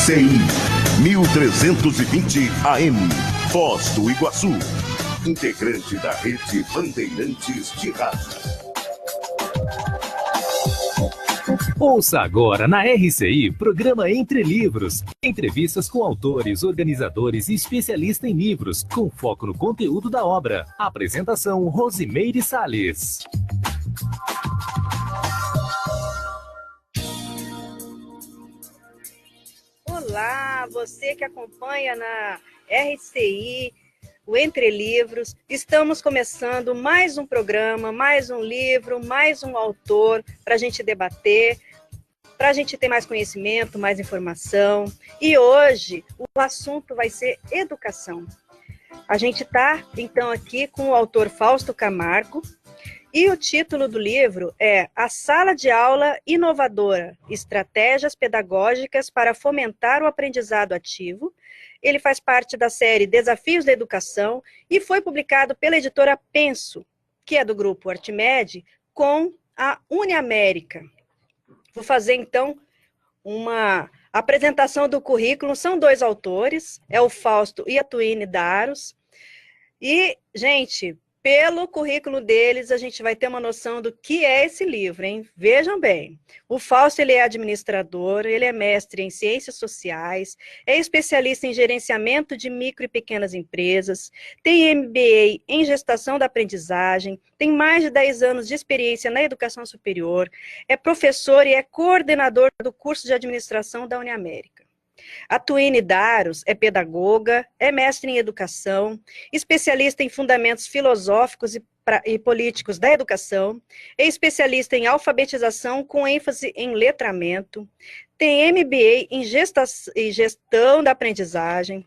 RCI 1320 AM, Foz do Iguaçu. Integrante da Rede Bandeirantes de Rádio. Ouça agora na RCI, programa Entre Livros. Entrevistas com autores, organizadores e especialistas em livros, com foco no conteúdo da obra. Apresentação, Rosimeire Salles. Olá, você que acompanha na RCI, o Entre Livros. Estamos começando mais um programa, mais um livro, mais um autor para a gente debater, para a gente ter mais conhecimento, mais informação. E hoje o assunto vai ser educação. A gente está, então, aqui com o autor Fausto Camargo, e o título do livro é A Sala de Aula Inovadora, Estratégias Pedagógicas para Fomentar o Aprendizado Ativo. Ele faz parte da série Desafios da Educação e foi publicado pela editora Penso, que é do grupo Artimed, com a Uniamérica. Vou fazer, então, uma apresentação do currículo. São dois autores, é o Fausto e a Tuine Daros. E, gente, pelo currículo deles, a gente vai ter uma noção do que é esse livro, hein? Vejam bem, o Fausto, ele é administrador, ele é mestre em ciências sociais, é especialista em gerenciamento de micro e pequenas empresas, tem MBA em gestação da aprendizagem, tem mais de 10 anos de experiência na educação superior, é professor e é coordenador do curso de administração da Uniamérica. A Tuine Daros pedagoga, é mestre em educação, especialista em fundamentos filosóficos e políticos da educação, é especialista em alfabetização com ênfase em letramento, tem MBA em gestão da aprendizagem,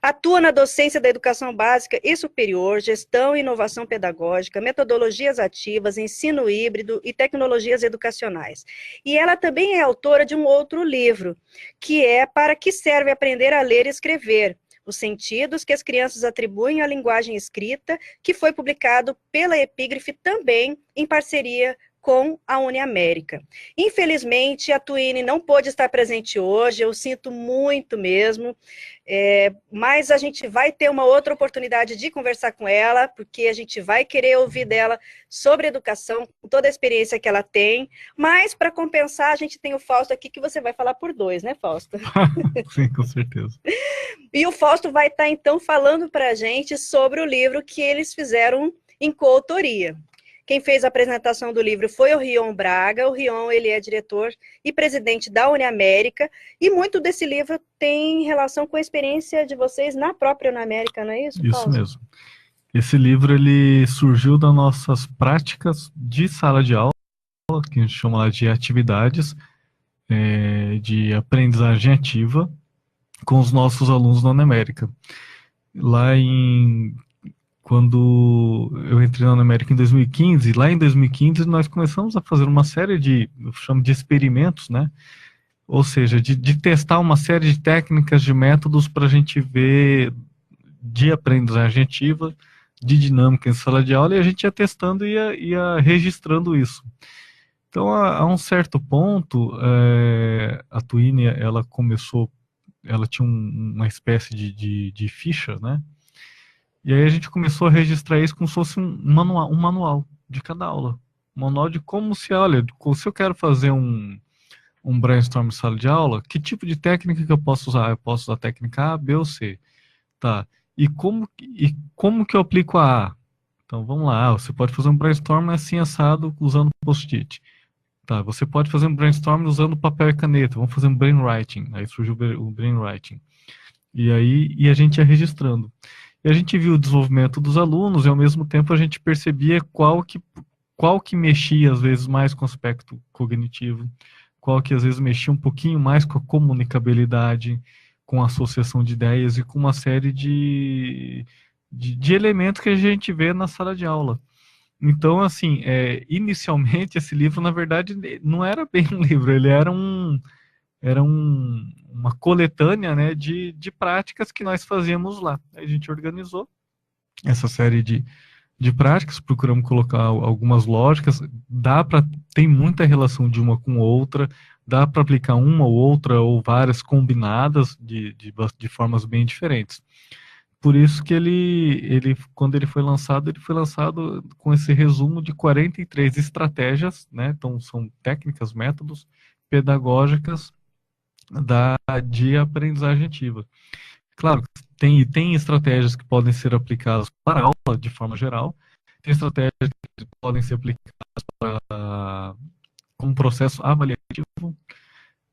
atua na docência da educação básica e superior, gestão e inovação pedagógica, metodologias ativas, ensino híbrido e tecnologias educacionais. E ela também é autora de um outro livro, que é Para que serve aprender a ler e escrever? Os sentidos que as crianças atribuem à linguagem escrita, que foi publicado pela Epígrafe também em parceria com a Uniamérica. Infelizmente, a Tuine não pôde estar presente hoje, eu sinto muito mesmo, mas a gente vai ter uma outra oportunidade de conversar com ela, porque a gente vai querer ouvir dela sobre educação, com toda a experiência que ela tem, mas para compensar, a gente tem o Fausto aqui, que você vai falar por dois, né, Fausto? Sim, com certeza. E o Fausto vai estar, então, falando para a gente sobre o livro que eles fizeram em coautoria. Quem fez a apresentação do livro foi o Rion Braga. O Rion, ele é diretor e presidente da Uniamérica, e muito desse livro tem relação com a experiência de vocês na própria Uniamérica, não é isso, Paulo? Isso mesmo. Esse livro, ele surgiu das nossas práticas de sala de aula, que a gente chama de atividades de aprendizagem ativa com os nossos alunos da Uniamérica. Quando eu entrei na Uniamérica em 2015, lá em 2015 nós começamos a fazer uma série eu chamo de experimentos, né? Ou seja, de testar uma série de técnicas, de métodos para a gente ver de aprendizagem ativa, de dinâmica em sala de aula, e a gente ia testando e ia registrando isso. Então, a um certo ponto, a Tuine, ela tinha uma espécie de ficha, né? E aí a gente começou a registrar isso como se fosse um manual de cada aula. Um manual de como se eu quero fazer um brainstorm em sala de aula, que tipo de técnica que eu posso usar? Eu posso usar a técnica A, B ou C. Tá. E como que eu aplico a A? Então vamos lá, você pode fazer um brainstorm assim assado usando post-it. Tá, você pode fazer um brainstorm usando papel e caneta. Vamos fazer um brainwriting. Aí surgiu o brainwriting. E a gente ia registrando. E a gente viu o desenvolvimento dos alunos e, ao mesmo tempo, a gente percebia qual que mexia, às vezes, mais com o aspecto cognitivo, qual que, às vezes, mexia um pouquinho mais com a comunicabilidade, com a associação de ideias e com uma série de elementos que a gente vê na sala de aula. Então, assim, inicialmente, esse livro, na verdade, não era bem um livro, ele era uma coletânea, né, de práticas que nós fazíamos lá. Aí a gente organizou essa série de práticas, procuramos colocar algumas lógicas, tem muita relação de uma com outra, dá para aplicar uma ou outra ou várias combinadas de formas bem diferentes. Por isso que quando ele foi lançado com esse resumo de 43 estratégias, né? Então são técnicas, métodos pedagógicas de aprendizagem ativa. Claro, tem estratégias que podem ser aplicadas para a aula de forma geral, tem estratégias que podem ser aplicadas para como processo avaliativo,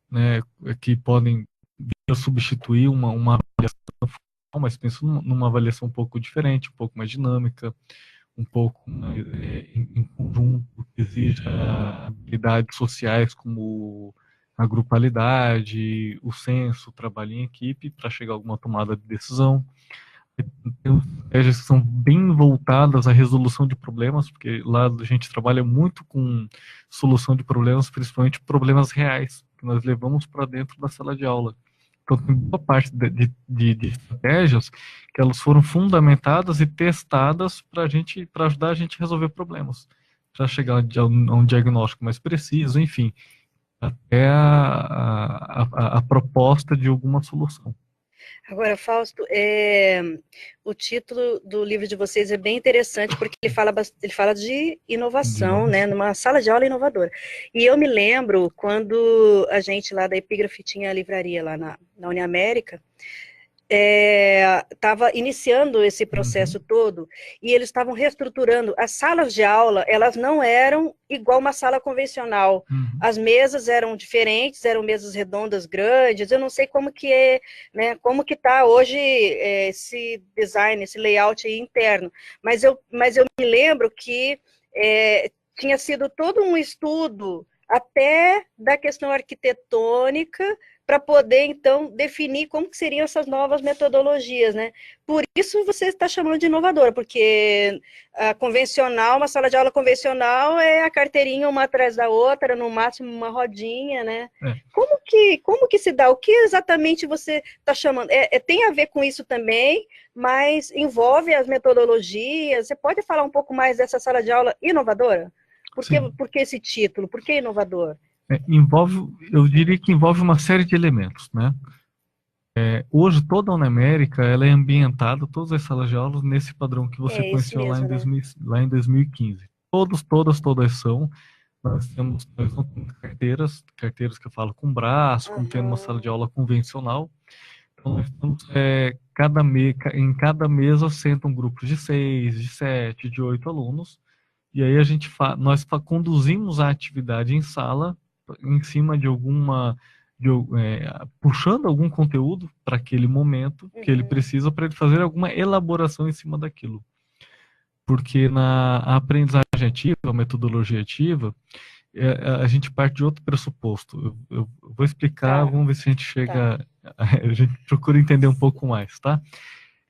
né, que podem vir a substituir uma avaliação, mas penso numa avaliação um pouco diferente, um pouco mais dinâmica, um pouco mais, em conjunto, que exija habilidades sociais como a grupalidade, o senso, o trabalho em equipe para chegar a alguma tomada de decisão. Tem estratégias que são bem voltadas à resolução de problemas, porque lá a gente trabalha muito com solução de problemas, principalmente problemas reais, que nós levamos para dentro da sala de aula. Então, tem boa parte de estratégias que elas foram fundamentadas e testadas para ajudar a gente a resolver problemas, para chegar a um diagnóstico mais preciso, enfim, até a proposta de alguma solução. Agora, Fausto, o título do livro de vocês é bem interessante, porque ele fala de inovação, né, numa sala de aula inovadora. E eu me lembro quando a gente lá da Epígrafe tinha a livraria lá na Uniamérica, estava iniciando esse processo todo, e eles estavam reestruturando. As salas de aula, elas não eram igual uma sala convencional. As mesas eram diferentes, eram mesas redondas grandes. Eu não sei como que é, né, como que está hoje esse design, esse layout aí interno, mas eu me lembro que tinha sido todo um estudo até da questão arquitetônica, para poder, então, definir como que seriam essas novas metodologias, né? Por isso você está chamando de inovadora, porque a convencional, uma sala de aula convencional é a carteirinha uma atrás da outra, no máximo uma rodinha, né? Como que se dá? O que exatamente você está chamando? Tem a ver com isso também, mas envolve as metodologias. Você pode falar um pouco mais dessa sala de aula inovadora? Por que esse título? Por que inovador? Eu diria que envolve uma série de elementos, né? Hoje toda a Unamérica ela é ambientada, todas as salas de aula nesse padrão que você conheceu mesmo, lá em 2015. Todas são. Nós temos carteiras que eu falo com braço, como tendo uma sala de aula convencional. Então nós temos em cada mesa senta um grupo de 6, de 7, de 8 alunos. E aí nós conduzimos a atividade em sala em cima de puxando algum conteúdo para aquele momento que ele precisa para ele fazer alguma elaboração em cima daquilo. Porque na aprendizagem ativa, a metodologia ativa, a gente parte de outro pressuposto. Eu vou explicar, vamos ver se a gente chega... A gente procura entender um pouco mais, tá?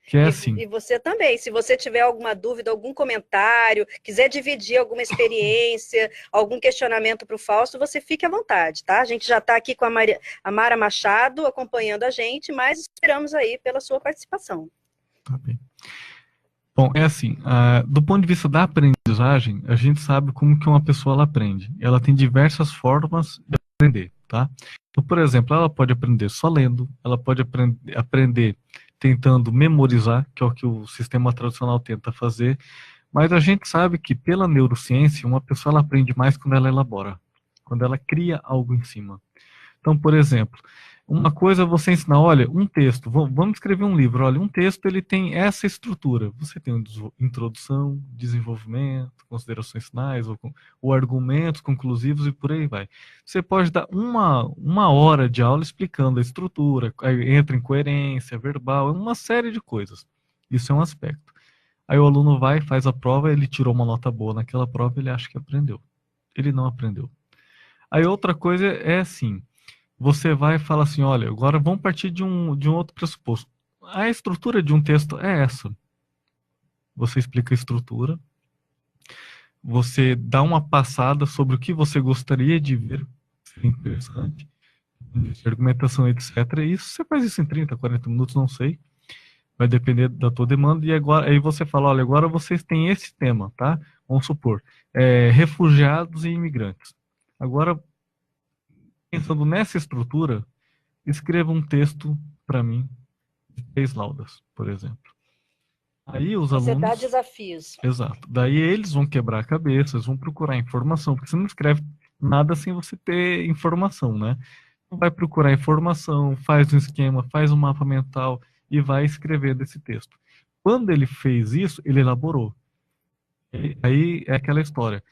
Que é assim. E você também, se você tiver alguma dúvida, algum comentário, quiser dividir alguma experiência, algum questionamento para o Fausto, você fique à vontade, tá? A gente já está aqui com a Mara Machado acompanhando a gente, mas esperamos aí pela sua participação. Tá bem. Bom, é assim, do ponto de vista da aprendizagem, a gente sabe como que uma pessoa ela aprende. Ela tem diversas formas de aprender, tá? Então, por exemplo, ela pode aprender só lendo, ela pode aprender tentando memorizar, que é o que o sistema tradicional tenta fazer, mas a gente sabe que pela neurociência, uma pessoa ela aprende mais quando ela elabora, quando ela cria algo em cima. Então, por exemplo, uma coisa é você ensinar, olha, um texto, vamos escrever um livro, olha, um texto ele tem essa estrutura, você tem introdução, desenvolvimento, considerações finais, ou argumentos conclusivos e por aí vai. Você pode dar uma hora de aula explicando a estrutura, aí entra em coerência, verbal, uma série de coisas. Isso é um aspecto. Aí o aluno vai, faz a prova, ele tirou uma nota boa naquela prova, ele acha que aprendeu. Ele não aprendeu. Aí outra coisa é assim, você vai e fala assim, olha, agora vamos partir de um outro pressuposto. A estrutura de um texto é essa. Você explica a estrutura, você dá uma passada sobre o que você gostaria de ver, seria interessante, argumentação, etc. Isso você faz isso em 30, 40 minutos, não sei. Vai depender da tua demanda. E agora, aí você fala, olha, agora vocês têm esse tema, tá? Vamos supor, refugiados e imigrantes. Agora, pensando nessa estrutura, escreva um texto para mim de 3 laudas, por exemplo. Aí os Você dá alunos... desafios. Exato. Daí eles vão quebrar a cabeça, eles vão procurar informação, porque você não escreve nada sem você ter informação, né? Vai procurar informação, faz um esquema, faz um mapa mental e vai escrever desse texto. Quando ele fez isso, ele elaborou. Aí é aquela história.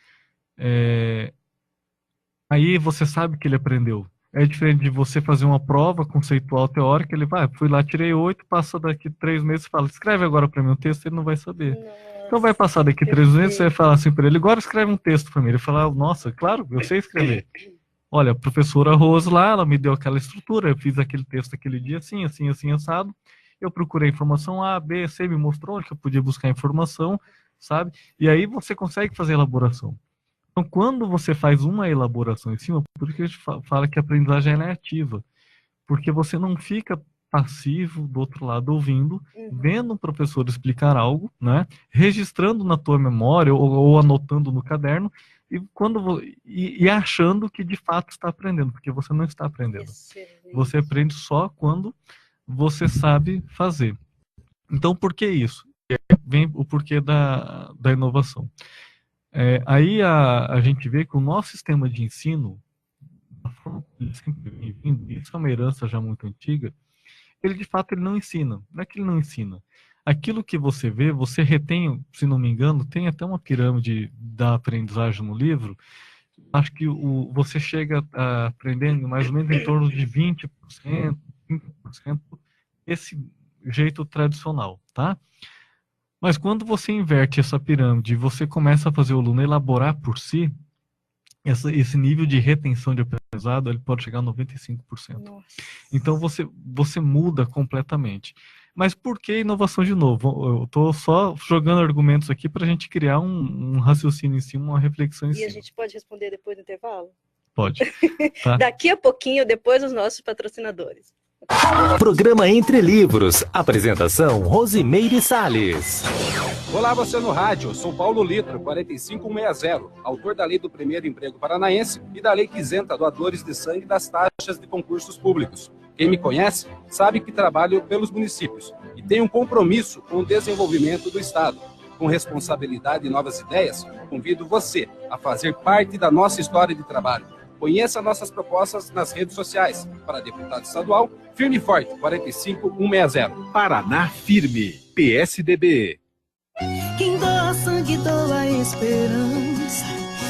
Aí você sabe que ele aprendeu. É diferente de você fazer uma prova conceitual teórica, ele vai, fui lá, tirei 8, passa daqui 3 meses e fala, escreve agora para mim um texto, ele não vai saber. Nossa, então vai passar daqui 3 meses, você vai falar assim para ele, agora escreve um texto para mim. Ele fala, nossa, claro, eu sei escrever. Olha, a professora Rose lá, ela me deu aquela estrutura, eu fiz aquele texto aquele dia assim, assim, assim, assado. Eu procurei informação A, B, C, me mostrou onde eu podia buscar informação, sabe? E aí você consegue fazer elaboração. Então, quando você faz uma elaboração em cima, por que a gente fala que a aprendizagem é ativa? Porque você não fica passivo do outro lado ouvindo, vendo um professor explicar algo, né? Registrando na tua memória ou anotando no caderno e achando que de fato está aprendendo, porque você não está aprendendo. Excelente. Você aprende só quando você sabe fazer. Então, por que isso? Vem o porquê da inovação. Aí a gente vê que o nosso sistema de ensino, isso é uma herança já muito antiga, ele de fato ele não ensina. Não é que ele não ensina. Aquilo que você vê, você retém, se não me engano, tem até uma pirâmide da aprendizagem no livro. Acho que você chega a aprender mais ou menos em torno de 20%, 30%, esse jeito tradicional, tá? Mas quando você inverte essa pirâmide e você começa a fazer o aluno elaborar por si, esse nível de retenção de aprendizado ele pode chegar a 95%. Nossa. Então você muda completamente. Mas por que inovação de novo? Eu estou só jogando argumentos aqui para a gente criar um raciocínio em cima, uma reflexão em cima. E a gente pode responder depois do intervalo? Pode. Tá? Daqui a pouquinho, depois dos nossos patrocinadores. Programa Entre Livros. Apresentação Rosimeire Salles. Olá, você no rádio. Sou Paulo Litra, 45160, autor da Lei do Primeiro Emprego Paranaense e da Lei que isenta doadores de sangue das taxas de concursos públicos. Quem me conhece sabe que trabalho pelos municípios e tenho um compromisso com o desenvolvimento do Estado. Com responsabilidade e novas ideias, convido você a fazer parte da nossa história de trabalho. Conheça nossas propostas nas redes sociais. Para deputado estadual, firme e forte, 45160. Paraná Firme, PSDB. Quem doa sangue, doa esperança.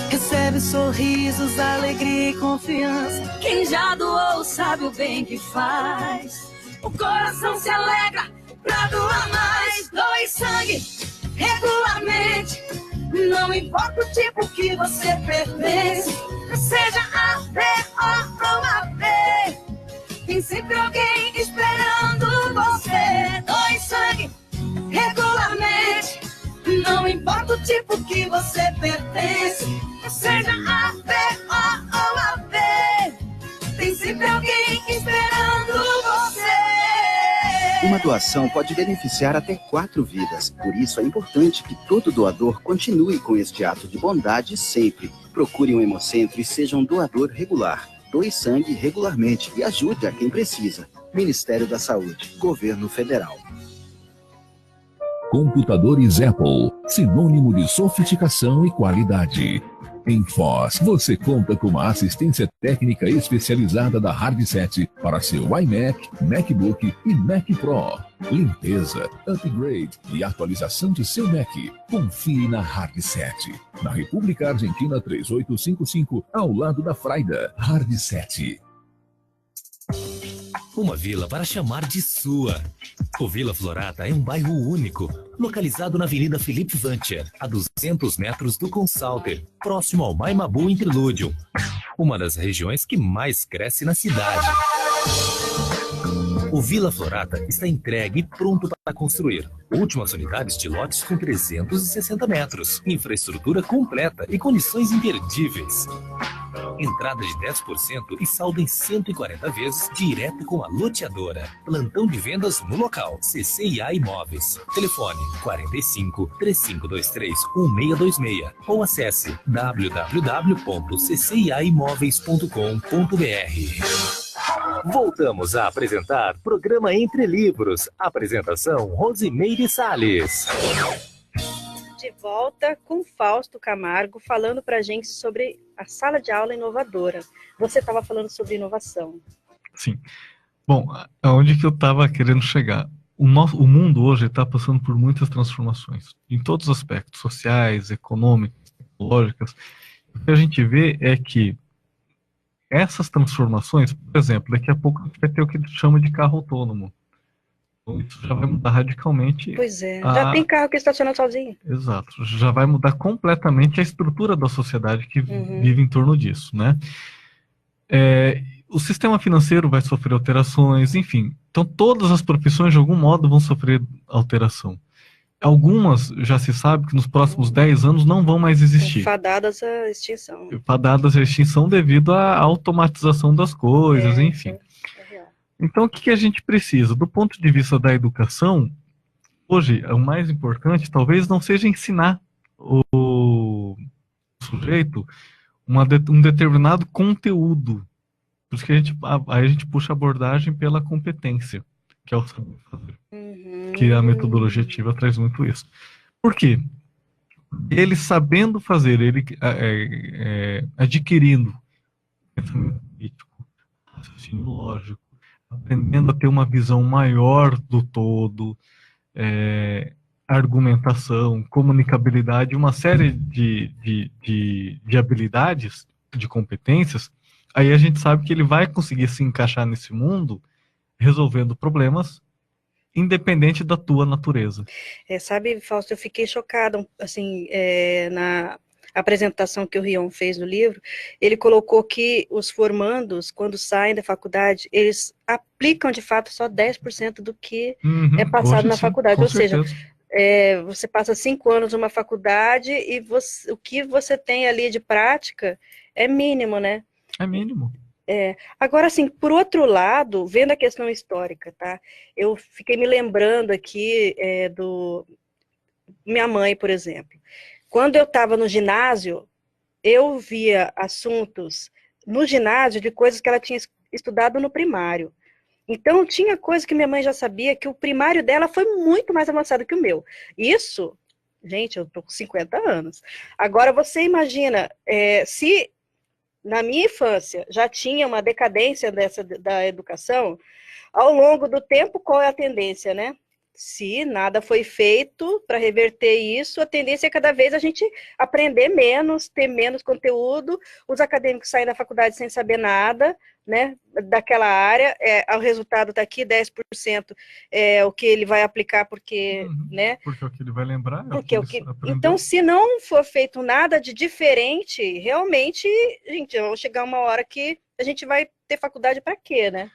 Recebe sorrisos, alegria e confiança. Quem já doou sabe o bem que faz. O coração se alegra pra doar mais. Doe sangue regularmente. Não importa o tipo que você pertence. Seja A, B ou AB. Tem sempre alguém esperando você. Doe sangue regularmente. Não importa o tipo que você pertence. Seja A, B ou AB. Tem sempre alguém esperando você. Uma doação pode beneficiar até 4 vidas. Por isso é importante que todo doador continue com este ato de bondade sempre. Procure um hemocentro e seja um doador regular. Doe sangue regularmente e ajude a quem precisa. Ministério da Saúde, Governo Federal. Computadores Apple, sinônimo de sofisticação e qualidade. Em Foz, você conta com uma assistência técnica especializada da Hardset para seu iMac, MacBook e Mac Pro. Limpeza, upgrade e atualização de seu Mac. Confie na Hardset. Na República Argentina 3855, ao lado da Fraida. Hardset. Uma vila para chamar de sua. O Vila Florata é um bairro único, localizado na Avenida Felipe Vancher, a 200 metros do Consalter, próximo ao Maimabu Interlúdio, uma das regiões que mais cresce na cidade. O Vila Florata está entregue e pronto para construir. Últimas unidades de lotes com 360 metros, infraestrutura completa e condições imperdíveis. Entrada de 10% e saldo em 140 vezes direto com a loteadora. Plantão de vendas no local. CCIA Imóveis. Telefone 45 3523 1626 ou acesse www.cciaimoveis.com.br. Voltamos a apresentar programa Entre Livros. Apresentação Rosimeire Salles. De volta com Fausto Camargo falando para a gente sobre a sala de aula inovadora. Você estava falando sobre inovação. Sim. Bom, aonde que eu estava querendo chegar? O mundo hoje está passando por muitas transformações, em todos os aspectos, sociais, econômicos, tecnológicas. O que a gente vê é que essas transformações, por exemplo, daqui a pouco a gente vai ter o que chama de carro autônomo. Então, isso já vai mudar radicalmente. Pois é, já tem carro que estaciona sozinho. Exato, já vai mudar completamente a estrutura da sociedade que vive em torno disso, né? O sistema financeiro vai sofrer alterações, enfim. Então, todas as profissões, de algum modo, vão sofrer alteração. Algumas, já se sabe que nos próximos 10 anos não vão mais existir. Fadadas à extinção. Fadadas à extinção devido à automatização das coisas, enfim. Então, o que a gente precisa? Do ponto de vista da educação, hoje, o mais importante talvez não seja ensinar o sujeito um determinado conteúdo. Por isso que aí a gente puxa a abordagem pela competência, que é o saber fazer. Que a metodologia ativa traz muito isso. Por quê? Ele sabendo fazer, ele adquirindo pensamento crítico, raciocínio lógico, aprendendo a ter uma visão maior do todo, argumentação, comunicabilidade, uma série de habilidades, de competências, aí a gente sabe que ele vai conseguir se encaixar nesse mundo resolvendo problemas independente da tua natureza. Sabe, Fausto, eu fiquei chocada, assim, na apresentação que o Rion fez no livro, ele colocou que os formandos, quando saem da faculdade, eles aplicam, de fato, só 10% do que é passado hoje, na sim, faculdade. Ou certeza. seja, você passa 5 anos numa faculdade e o que você tem ali de prática é mínimo, né? É mínimo. Agora, assim, por outro lado, vendo a questão histórica, tá? Eu fiquei me lembrando aqui do minha mãe, por exemplo. Quando eu estava no ginásio, eu via assuntos no ginásio de coisas que ela tinha estudado no primário. Então, tinha coisa que minha mãe já sabia, que o primário dela foi muito mais avançado que o meu. Isso, gente, eu tô com 50 anos. Agora, você imagina, se na minha infância já tinha uma decadência da educação, ao longo do tempo, qual é a tendência, né? Se nada foi feito para reverter isso, a tendência é cada vez a gente aprender menos, ter menos conteúdo, os acadêmicos saem da faculdade sem saber nada, né, daquela área, o resultado está aqui, 10% é o que ele vai aplicar, porque, né? Porque é o que ele vai lembrar. Então, se não for feito nada de diferente, realmente, gente, vai chegar uma hora que a gente vai ter faculdade para quê, né?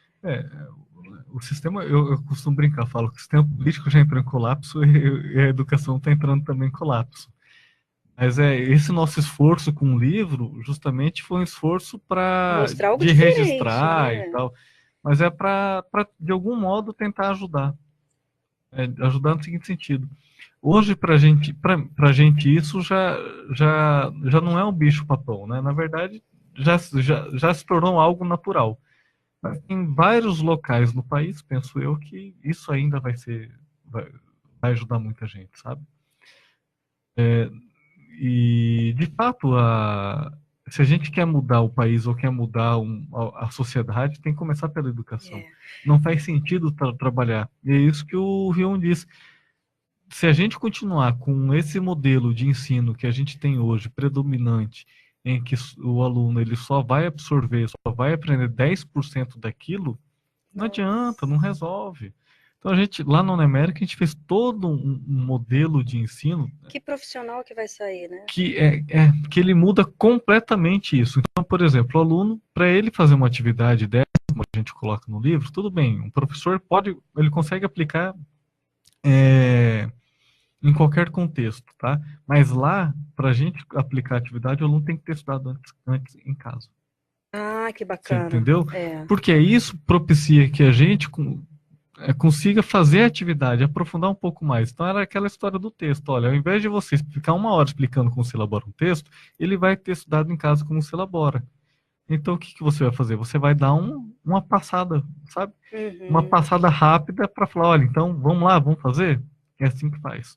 O sistema, eu costumo brincar, falo que o sistema político já entrou em colapso e a educação está entrando também em colapso. Mas esse nosso esforço com o livro, justamente foi um esforço de registrar, né? E tal. Mas para, de algum modo, tentar ajudar. Ajudar no seguinte sentido. Hoje, pra gente isso já não é um bicho-papão, né? Na verdade, já se tornou algo natural. Mas em vários locais no país, penso eu, que isso ainda vai ajudar muita gente, sabe? E, de fato, se a gente quer mudar o país ou quer mudar a sociedade, tem que começar pela educação. Não faz sentido trabalhar. E é isso que o Rion disse. Se a gente continuar com esse modelo de ensino que a gente tem hoje, predominante, em que o aluno ele só vai absorver, só vai aprender 10% daquilo, não adianta, não resolve. Então, lá na Unemérica, a gente fez todo um modelo de ensino... Que profissional que vai sair, né? Que ele muda completamente isso. Então, por exemplo, o aluno, para ele fazer uma atividade dessa, como a gente coloca no livro, tudo bem, um professor ele consegue aplicar em qualquer contexto, tá? Mas lá, para a gente aplicar a atividade, o aluno tem que ter estudado antes em casa. Ah, que bacana. Você entendeu? Porque isso propicia que a gente consiga fazer a atividade, aprofundar um pouco mais. Então era aquela história do texto. Olha, ao invés de você ficar 1 hora explicando como se elabora um texto, ele vai ter estudado em casa como se elabora. Então o que você vai fazer? Você vai dar uma passada, sabe? Uma passada rápida para falar, olha, então vamos lá, vamos fazer? É assim que faz.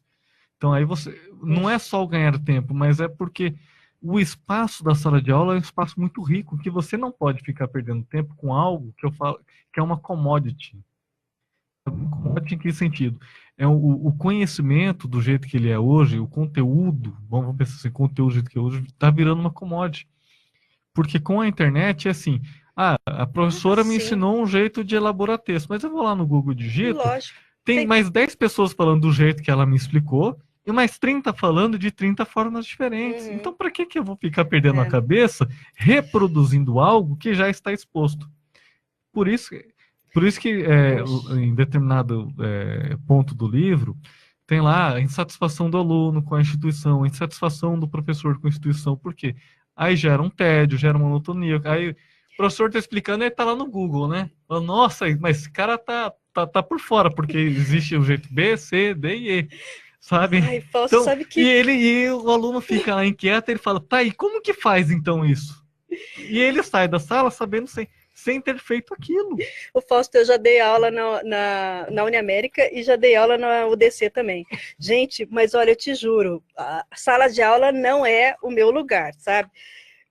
Então aí você, não é só o ganhar tempo, mas é porque o espaço da sala de aula é um espaço muito rico, que você não pode ficar perdendo tempo com algo que eu falo que é uma commodity. Commodity em que sentido? É o conhecimento do jeito que ele é hoje, o conteúdo, vamos pensar assim, conteúdo do jeito que é hoje, está virando uma commodity. Porque com a internet é assim, a professora me ensinou um jeito de elaborar texto, mas eu vou lá no Google e digito, tem mais 10 pessoas falando do jeito que ela me explicou, e mais 30 falando de 30 formas diferentes. Então, para que eu vou ficar perdendo a cabeça reproduzindo algo que já está exposto? Por isso que em determinado ponto do livro, tem lá a insatisfação do aluno com a instituição, a insatisfação do professor com a instituição. Por quê? Aí gera um tédio, gera uma monotonia. Aí o professor está explicando e ele está lá no Google, né? Nossa, mas esse cara tá por fora, porque existe o jeito B, C, D e E. Sabe? Ai, Fausto, então, sabe que... e o aluno fica lá inquieto, ele fala, tá, e como que faz então isso? E ele sai da sala sabendo sem ter feito aquilo. O Fausto, eu já dei aula na Uniamérica e já dei aula na UDC também. Gente, mas olha, eu te juro, a sala de aula não é o meu lugar, sabe?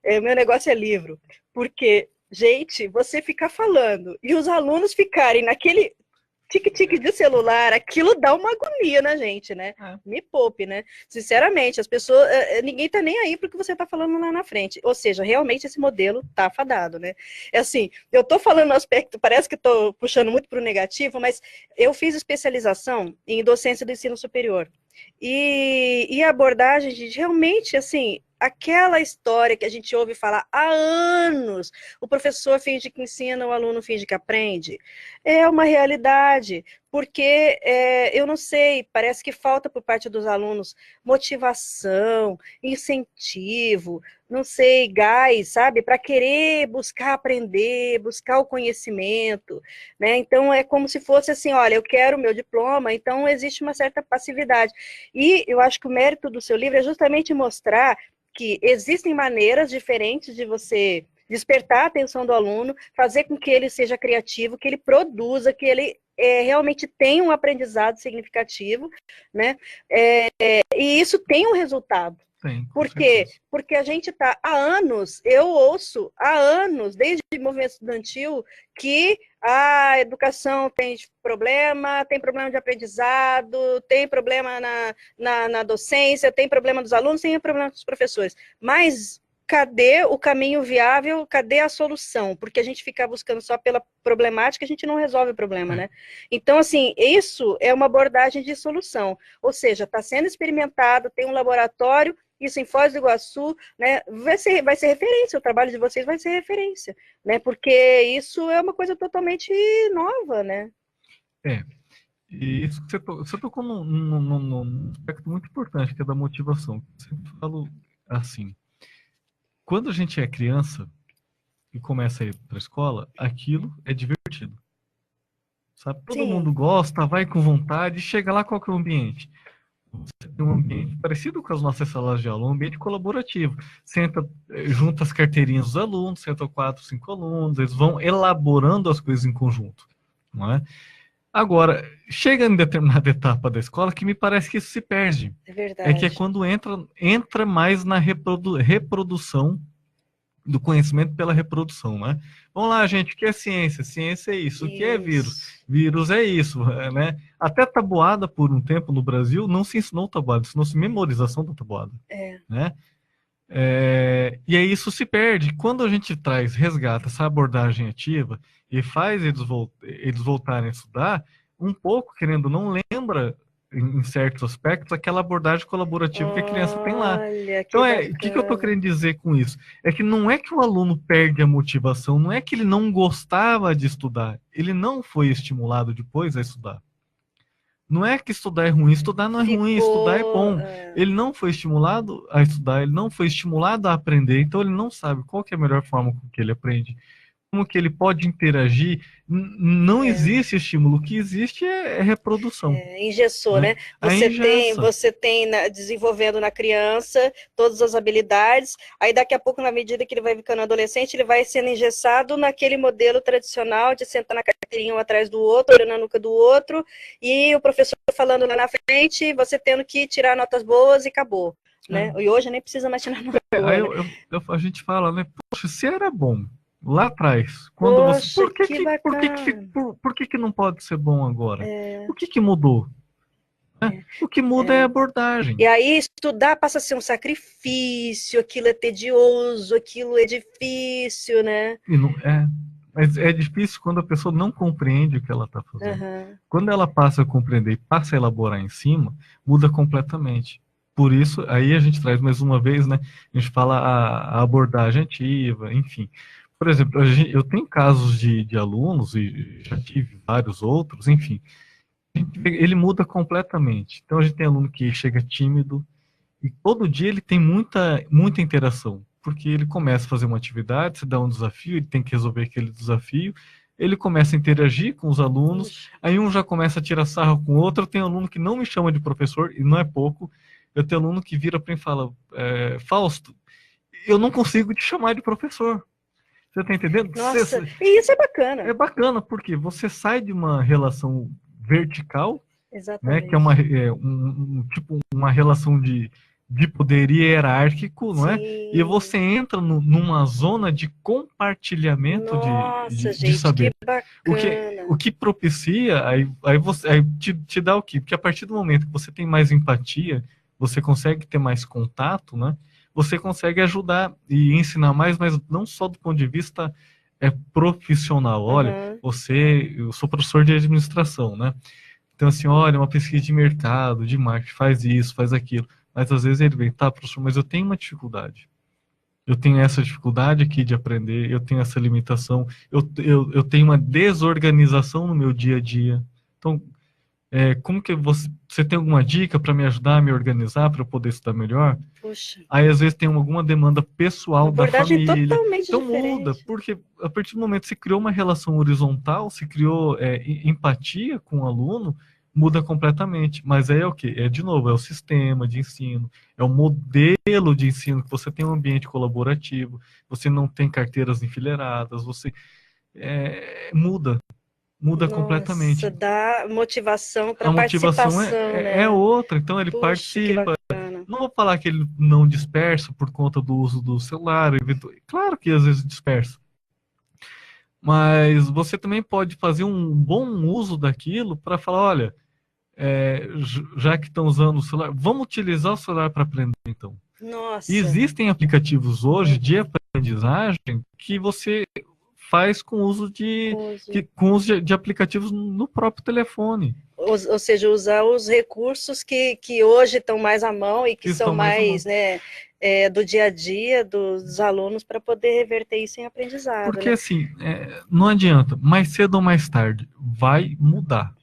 O meu negócio é livro. Porque, gente, você ficar falando e os alunos ficarem naquele tique-tique de celular, aquilo dá uma agonia na gente, né? Me poupe, né? Sinceramente, as pessoas, ninguém tá nem aí pro que você tá falando lá na frente. Ou seja, realmente esse modelo tá fadado, né? É assim, eu tô falando no aspecto, parece que tô puxando muito pro negativo, mas eu fiz especialização em docência do ensino superior. E a abordagem de realmente, assim, aquela história que a gente ouve falar há anos, o professor finge que ensina, o aluno finge que aprende, é uma realidade, porque eu não sei, parece que falta por parte dos alunos motivação, incentivo, não sei, gás, sabe, para querer buscar aprender, buscar o conhecimento, né? Então é como se fosse assim, olha, eu quero o meu diploma, então existe uma certa passividade. E eu acho que o mérito do seu livro é justamente mostrar que existem maneiras diferentes de você despertar a atenção do aluno, fazer com que ele seja criativo, que ele produza, que ele realmente tenha um aprendizado significativo, né? E isso tem um resultado. Por quê? Porque a gente está há anos, eu ouço há anos, desde o movimento estudantil, que a educação tem problema de aprendizado, tem problema na docência, tem problema dos alunos, tem problema dos professores. Mas cadê o caminho viável, cadê a solução? Porque a gente fica buscando só pela problemática, a gente não resolve o problema, né? Então, assim, isso é uma abordagem de solução. Ou seja, está sendo experimentado, tem um laboratório, isso em Foz do Iguaçu, né? Vai ser referência, o trabalho de vocês vai ser referência, né? Porque isso é uma coisa totalmente nova, né? E isso que você tocou num aspecto muito importante, que é da motivação. Eu sempre falo assim, quando a gente é criança e começa a ir para a escola, aquilo é divertido. Sabe? Todo mundo gosta, vai com vontade, chega lá, qual que é o ambiente? Você tem um ambiente parecido com as nossas salas de aula, um ambiente colaborativo. Senta, junta as carteirinhas dos alunos, senta 4, 5 alunos, eles vão elaborando as coisas em conjunto, não é? Agora, chega em determinada etapa da escola que me parece que isso se perde. É verdade. É que é quando entra mais na reprodução do conhecimento pela reprodução, né? Vamos lá, gente, o que é ciência? Ciência é isso. O que é vírus? Vírus é isso, né? Até tabuada, por um tempo, no Brasil, não se ensinou tabuada, ensinou-se memorização da tabuada. Né? E aí isso se perde. Quando a gente resgata essa abordagem ativa e faz eles voltarem a estudar, um pouco, querendo ou não, lembra, em certos aspectos, aquela abordagem colaborativa que a criança tem lá. Então, o que eu estou querendo dizer com isso? É que não é que o aluno perde a motivação, não é que ele não gostava de estudar, ele não foi estimulado depois a estudar. Não é que estudar é ruim, estudar não é ruim, estudar é bom. Ele não foi estimulado a estudar, ele não foi estimulado a aprender, então ele não sabe qual que é a melhor forma com que ele aprende, como que ele pode interagir. Não existe estímulo, o que existe é reprodução. Engessou, né? Você tem desenvolvendo na criança todas as habilidades, aí daqui a pouco, na medida que ele vai ficando adolescente, ele vai sendo engessado naquele modelo tradicional de sentar na carteirinha um atrás do outro, olhando na nuca do outro, e o professor falando lá na frente, você tendo que tirar notas boas e acabou. Né? E hoje nem precisa mais tirar notas boas. A gente fala, né? Poxa, se era bom lá atrás, quando Poxa, por que não pode ser bom agora? O que mudou? O que muda é a abordagem. E aí estudar passa a ser um sacrifício, aquilo é tedioso, aquilo é difícil, né? Mas é difícil quando a pessoa não compreende o que ela está fazendo. Quando ela passa a compreender e passa a elaborar em cima, muda completamente. Por isso, aí a gente traz mais uma vez, né? A gente fala a abordagem ativa, enfim. Por exemplo, eu tenho casos de alunos, e já tive vários outros, enfim, ele muda completamente. Então a gente tem aluno que chega tímido, e todo dia ele tem muita interação, porque ele começa a fazer uma atividade, se dá um desafio, ele tem que resolver aquele desafio, ele começa a interagir com os alunos, aí um já começa a tirar sarro com o outro. Eu tenho aluno que não me chama de professor, e não é pouco, eu tenho aluno que vira para mim e fala, Fausto, eu não consigo te chamar de professor. Você está entendendo? Nossa, e isso é bacana. É bacana, porque você sai de uma relação vertical, né, que é uma relação de poder hierárquico, não é? E você entra numa zona de compartilhamento de saber. Que bacana. O que propicia, aí te dá o quê? Porque a partir do momento que você tem mais empatia, você consegue ter mais contato, né? Você consegue ajudar e ensinar mais, mas não só do ponto de vista profissional. Olha, eu sou professor de administração, né? Então, assim, olha, uma pesquisa de mercado, de marketing, faz isso, faz aquilo. Mas às vezes ele vem, tá, professor, mas eu tenho uma dificuldade. Eu tenho essa dificuldade aqui de aprender, eu tenho essa limitação, eu tenho uma desorganização no meu dia a dia. Então, como que você tem alguma dica para me ajudar a me organizar, para eu poder estudar melhor? Puxa. Aí, às vezes, tem alguma demanda pessoal da família. Totalmente então, diferente. muda, porque a partir do momento que se criou uma relação horizontal, se criou empatia com o aluno, muda completamente. Mas aí é o quê? De novo, é o sistema de ensino, é o modelo de ensino, que você tem um ambiente colaborativo, você não tem carteiras enfileiradas, você muda completamente. Dá motivação para participação. né? É outra, então ele participa. Não vou falar que ele não dispersa por conta do uso do celular, claro que às vezes dispersa. Mas você também pode fazer um bom uso daquilo para falar, olha, já que estão usando o celular, vamos utilizar o celular para aprender, então. Nossa. E existem aplicativos hoje de aprendizagem que você faz com uso de aplicativos no próprio telefone. Ou seja, usar os recursos que hoje estão mais à mão e que são mais né, do dia a dia dos alunos para poder reverter isso em aprendizado. Porque né? assim, não adianta, mais cedo ou mais tarde, vai mudar.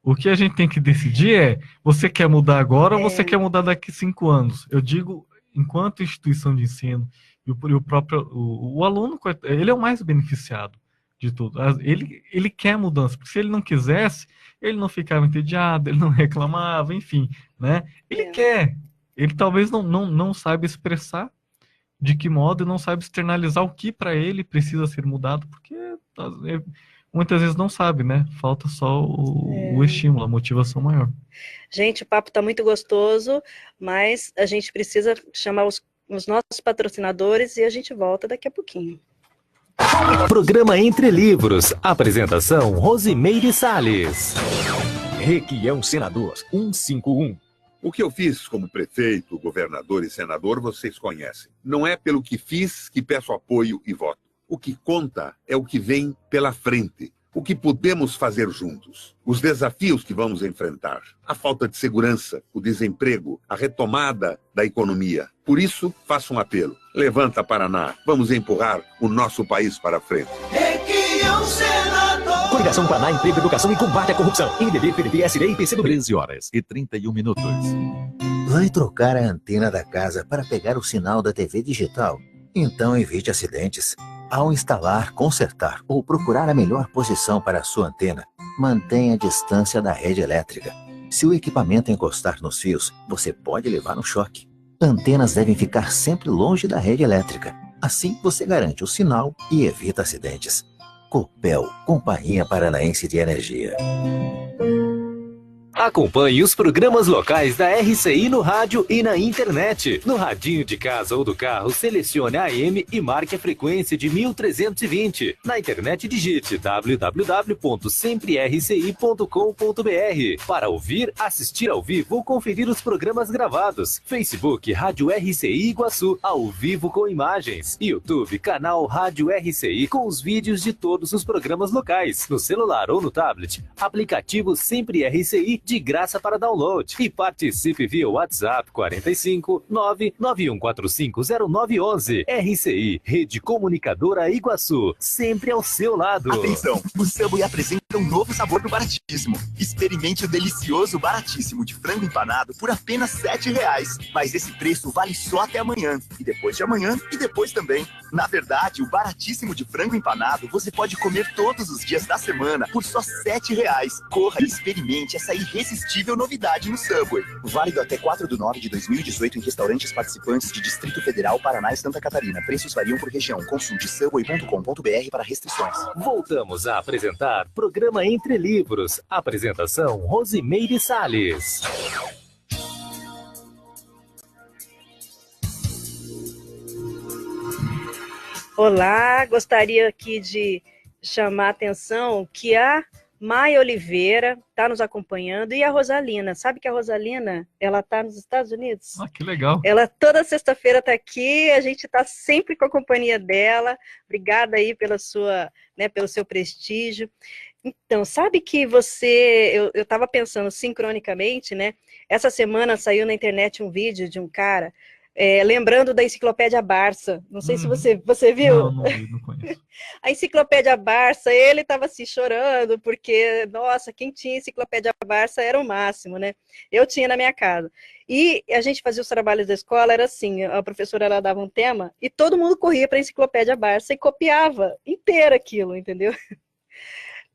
O que a gente tem que decidir você quer mudar agora ou você quer mudar daqui 5 anos? Eu digo, enquanto instituição de ensino, e o aluno, ele é o mais beneficiado de tudo. Ele quer mudança, porque se ele não quisesse, ele não ficava entediado, ele não reclamava, enfim, né? Ele quer. Ele talvez não saiba expressar de que modo e não sabe externalizar o que para ele precisa ser mudado, porque muitas vezes não sabe, né? Falta só o estímulo, a motivação maior. Gente, o papo está muito gostoso, mas a gente precisa chamar os nossos patrocinadores e a gente volta daqui a pouquinho. Programa Entre Livros. Apresentação Rosimeire Salles. Requião Senador 151. O que eu fiz como prefeito, governador e senador, vocês conhecem. Não é pelo que fiz que peço apoio e voto. O que conta é o que vem pela frente. O que podemos fazer juntos, os desafios que vamos enfrentar, a falta de segurança, o desemprego, a retomada da economia. Por isso, faço um apelo. Levanta, Paraná, vamos empurrar o nosso país para frente. Requião Senador. Coligação Paraná, Emprego, Educação e Combate à Corrupção. MDB, PDB, SD e PCdoB. 13h31. Vai trocar a antena da casa para pegar o sinal da TV digital? Então evite acidentes. Ao instalar, consertar ou procurar a melhor posição para a sua antena, mantenha a distância da rede elétrica. Se o equipamento encostar nos fios, você pode levar um choque. Antenas devem ficar sempre longe da rede elétrica. Assim, você garante o sinal e evita acidentes. Copel, Companhia Paranaense de Energia. Acompanhe os programas locais da RCI no rádio e na internet. No radinho de casa ou do carro, selecione a AM e marque a frequência de 1320. Na internet, digite www.semprerci.com.br. Para ouvir, assistir ao vivo ou conferir os programas gravados. Facebook, Rádio RCI Iguaçu, ao vivo com imagens. YouTube, canal Rádio RCI com os vídeos de todos os programas locais. No celular ou no tablet, aplicativo Sempre RCI de graça para download. E participe via WhatsApp 45 991450911. RCI, Rede Comunicadora Iguaçu, sempre ao seu lado. Atenção, o Subway apresenta um novo sabor do Baratíssimo. Experimente o delicioso Baratíssimo de frango empanado por apenas R$7. Mas esse preço vale só até amanhã, e depois de amanhã, e depois também. Na verdade, o Baratíssimo de frango empanado você pode comer todos os dias da semana por só R$7. Corra e experimente essa irresistível novidade no Subway. Válido até 4/9/2018 em restaurantes participantes de Distrito Federal, Paraná e Santa Catarina. Preços variam por região. Consulte subway.com.br para restrições. Voltamos a apresentar Programa Entre Livros. Apresentação Rosimeire Salles. Olá, gostaria aqui de chamar a atenção que a Maia Oliveira está nos acompanhando e a Rosalina. Sabe que a Rosalina, ela está nos Estados Unidos? Ah, que legal. Ela toda sexta-feira está aqui, a gente está sempre com a companhia dela. Obrigada aí pela sua, né, pelo seu prestígio. Então, sabe que eu estava pensando sincronicamente, né? Essa semana saiu na internet um vídeo de um cara lembrando da Enciclopédia Barça. Não sei se você viu. Não conheço. A Enciclopédia Barça, ele estava assim chorando, porque, nossa, quem tinha Enciclopédia Barça era o máximo, né? Eu tinha na minha casa. E a gente fazia os trabalhos da escola, era assim, a professora ela dava um tema e todo mundo corria para a Enciclopédia Barça e copiava inteira aquilo, entendeu?